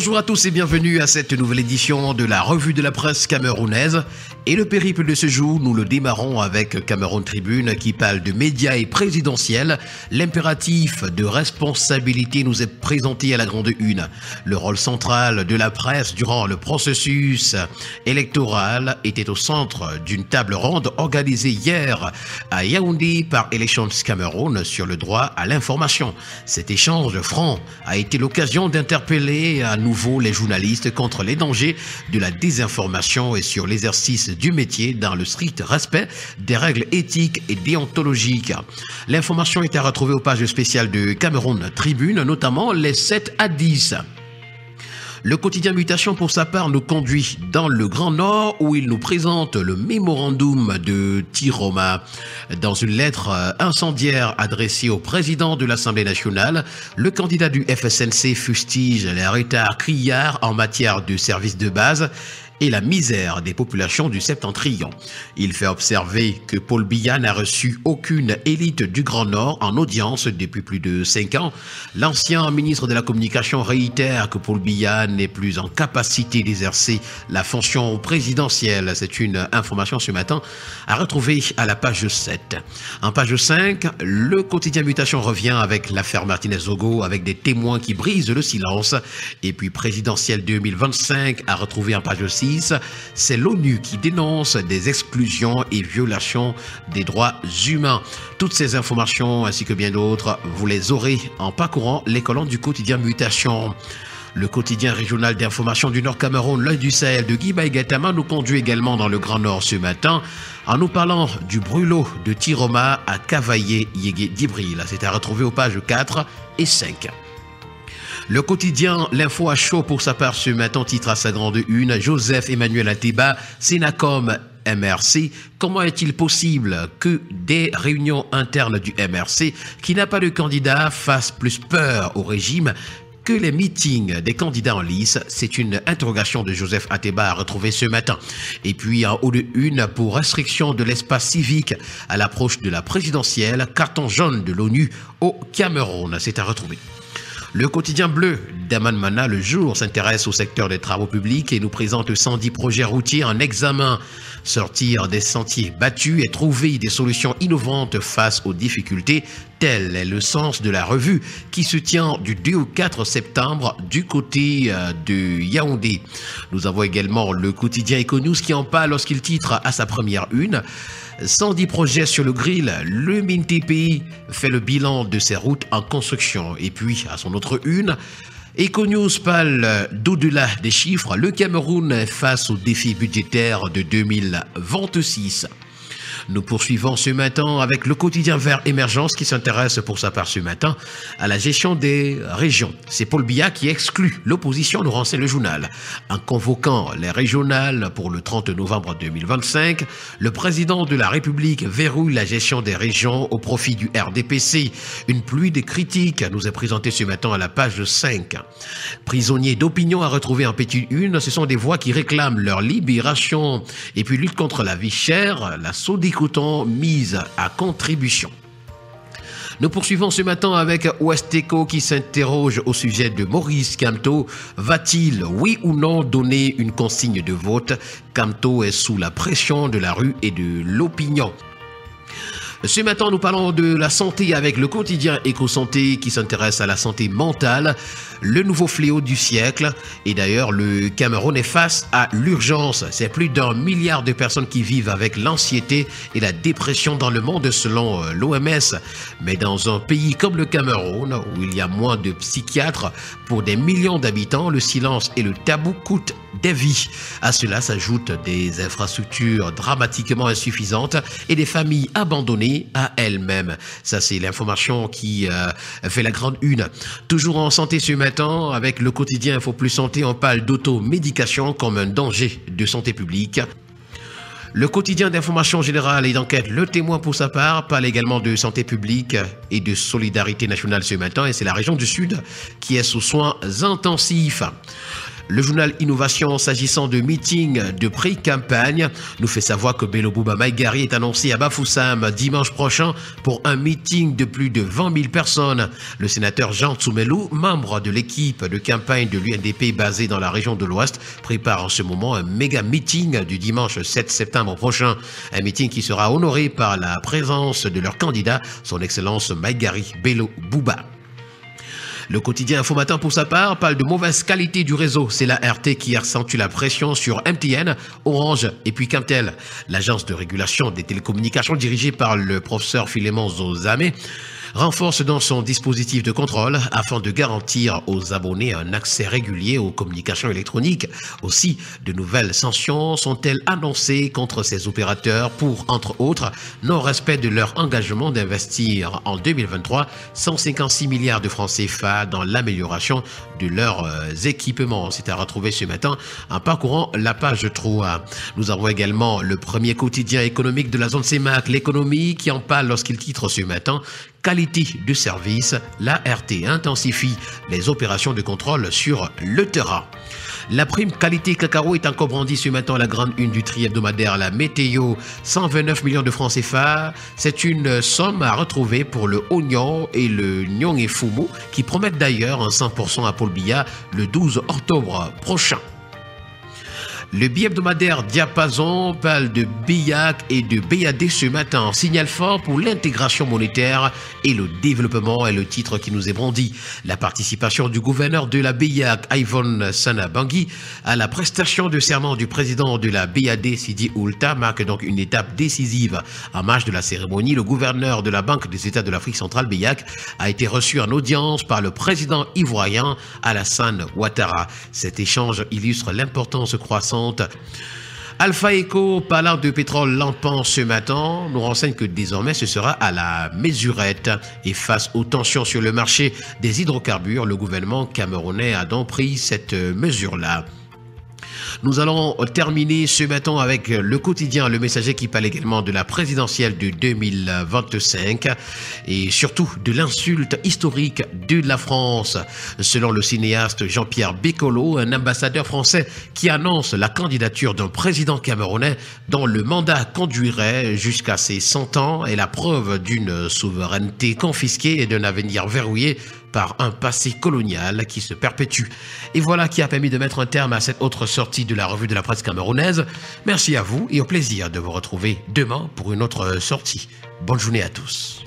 Bonjour à tous et bienvenue à cette nouvelle édition de la revue de la presse camerounaise. Et le périple de ce jour, nous le démarrons avec Cameroun Tribune qui parle de médias et présidentiels. L'impératif de responsabilité nous est présenté à la grande une. Le rôle central de la presse durant le processus électoral était au centre d'une table ronde organisée hier à Yaoundé par Elections Cameroun sur le droit à l'information. Cet échange franc a été l'occasion d'interpeller à nouveau les journalistes contre les dangers de la désinformation et sur l'exercice du métier dans le strict respect des règles éthiques et déontologiques. L'information est à retrouver aux pages spéciales de Cameroun Tribune, notamment les 7 à 10. Le quotidien Mutation, pour sa part, nous conduit dans le Grand Nord où il nous présente le mémorandum de Tiroma. Dans une lettre incendiaire adressée au président de l'Assemblée nationale, le candidat du FSNC fustige les retards criards en matière de services de base et la misère des populations du Septentrion. Il fait observer que Paul Biya n'a reçu aucune élite du Grand Nord en audience depuis plus de 5 ans. L'ancien ministre de la Communication réitère que Paul Biya n'est plus en capacité d'exercer la fonction présidentielle. C'est une information ce matin à retrouver à la page 7. En page 5, le quotidien Mutation revient avec l'affaire Martinez-Zogo avec des témoins qui brisent le silence. Et puis présidentielle 2025 à retrouver en page 6. C'est l'ONU qui dénonce des exclusions et violations des droits humains. Toutes ces informations ainsi que bien d'autres, vous les aurez en parcourant les colonnes du quotidien Mutation. Le quotidien régional d'information du Nord Cameroun, l'œil du Sahel de Guy Baïgatama nous conduit également dans le Grand Nord ce matin en nous parlant du brûlot de Tiroma à Cavaillé Yégué d'Ibril. C'est à retrouver aux pages 4 et 5. Le quotidien L'Info à chaud pour sa part ce matin titre à sa grande une Joseph Emmanuel Ateba, Sénacom MRC. Comment est-il possible que des réunions internes du MRC qui n'a pas de candidat fassent plus peur au régime que les meetings des candidats en lice? C'est une interrogation de Joseph Ateba à retrouver ce matin. Et puis en haut de une pour restriction de l'espace civique à l'approche de la présidentielle, carton jaune de l'ONU au Cameroun. C'est à retrouver. Le quotidien bleu d'Aman Mana, Le Jour, s'intéresse au secteur des travaux publics et nous présente 110 projets routiers en examen. Sortir des sentiers battus et trouver des solutions innovantes face aux difficultés, tel est le sens de la revue qui se tient du 2 au 4 septembre du côté de Yaoundé. Nous avons également le quotidien Econews qui en parle lorsqu'il titre à sa première une 110 projets sur le grill, le MINTPI fait le bilan de ses routes en construction. Et puis, à son autre une, Econews parle d'au-delà des chiffres, le Cameroun est face aux défis budgétaires de 2026. Nous poursuivons ce matin avec le quotidien Vert Émergence qui s'intéresse pour sa part ce matin à la gestion des régions. C'est Paul Biya qui exclut l'opposition, nous renseigne le journal. En convoquant les régionales pour le 30 novembre 2025, le président de la République verrouille la gestion des régions au profit du RDPC. Une pluie de critiques nous est présentée ce matin à la page 5. Prisonniers d'opinion à retrouver en petite une, ce sont des voix qui réclament leur libération et puis lutte contre la vie chère, la Sodécoton mise à contribution. Nous poursuivons ce matin avec Ouesteco qui s'interroge au sujet de Maurice Kamto. Va-t-il, oui ou non, donner une consigne de vote? Kamto est sous la pression de la rue et de l'opinion. Ce matin, nous parlons de la santé avec le quotidien Éco-Santé qui s'intéresse à la santé mentale, le nouveau fléau du siècle. Et d'ailleurs, le Cameroun est face à l'urgence. C'est plus d'1 milliard de personnes qui vivent avec l'anxiété et la dépression dans le monde selon l'OMS. Mais dans un pays comme le Cameroun, où il y a moins de psychiatres pour des millions d'habitants, le silence et le tabou coûtent des vies. À cela s'ajoutent des infrastructures dramatiquement insuffisantes et des familles abandonnées à elles-mêmes. Ça, c'est l'information qui fait la grande une. Toujours en santé ce matin, avec le quotidien Info Plus Santé, on parle d'automédication comme un danger de santé publique. Le quotidien d'information générale et d'enquête, Le Témoin pour sa part, parle également de santé publique et de solidarité nationale ce matin. Et c'est la région du Sud qui est sous soins intensifs. Le journal Innovation, s'agissant de meeting de pré-campagne, nous fait savoir que Bello Bouba Maïgari est annoncé à Bafoussam dimanche prochain pour un meeting de plus de 20 000 personnes. Le sénateur Jean Tsoumelou, membre de l'équipe de campagne de l'UNDP basée dans la région de l'Ouest, prépare en ce moment un méga meeting du dimanche 7 septembre prochain. Un meeting qui sera honoré par la présence de leur candidat, son Excellence Maïgari Bello Bouba. Le quotidien Info Matin, pour sa part, parle de mauvaise qualité du réseau. C'est la RT qui accentue la pression sur MTN, Orange et puis Quintel. L'agence de régulation des télécommunications dirigée par le professeur Philémon Zozamé renforce dans son dispositif de contrôle afin de garantir aux abonnés un accès régulier aux communications électroniques. Aussi, de nouvelles sanctions sont-elles annoncées contre ces opérateurs pour, entre autres, non-respect de leur engagement d'investir en 2023 156 milliards de francs CFA dans l'amélioration de leurs équipements. C'est à retrouver ce matin en parcourant la page 3. Nous avons également le premier quotidien économique de la zone CEMAC, l'économie, qui en parle lorsqu'il titre ce matin « Qualité de service, la RT intensifie les opérations de contrôle sur le terrain ». La prime qualité cacao est encore brandie ce matin à la grande une du tri-hebdomadaire La Météo. 129 millions de francs CFA, c'est une somme à retrouver pour le oignon et le Nyong et Fumu, qui promettent d'ailleurs un 100% à Paul Biya le 12 octobre prochain. Le bi-hebdomadaire Diapason parle de BIAC et de BAD ce matin. Signal fort pour l'intégration monétaire et le développement est le titre qui nous est brandi. La participation du gouverneur de la BIAC, Yvonne Sanabangui, à la prestation de serment du président de la BAD, Sidi Oulta, marque donc une étape décisive. En marge de la cérémonie, le gouverneur de la Banque des États de l'Afrique centrale, BIAC, a été reçu en audience par le président ivoirien Alassane Ouattara. Cet échange illustre l'importance croissante. Alpha Eco, parlant de pétrole lampant ce matin, nous renseigne que désormais ce sera à la mesurette. Et face aux tensions sur le marché des hydrocarbures, le gouvernement camerounais a donc pris cette mesure-là. Nous allons terminer ce matin avec le quotidien Le Messager qui parle également de la présidentielle de 2025 et surtout de l'insulte historique de la France. Selon le cinéaste Jean-Pierre Bécolo, un ambassadeur français qui annonce la candidature d'un président camerounais dont le mandat conduirait jusqu'à ses 100 ans est la preuve d'une souveraineté confisquée et d'un avenir verrouillé par un passé colonial qui se perpétue. Et voilà qui a permis de mettre un terme à cette autre sortie de la revue de la presse camerounaise. Merci à vous et au plaisir de vous retrouver demain pour une autre sortie. Bonne journée à tous.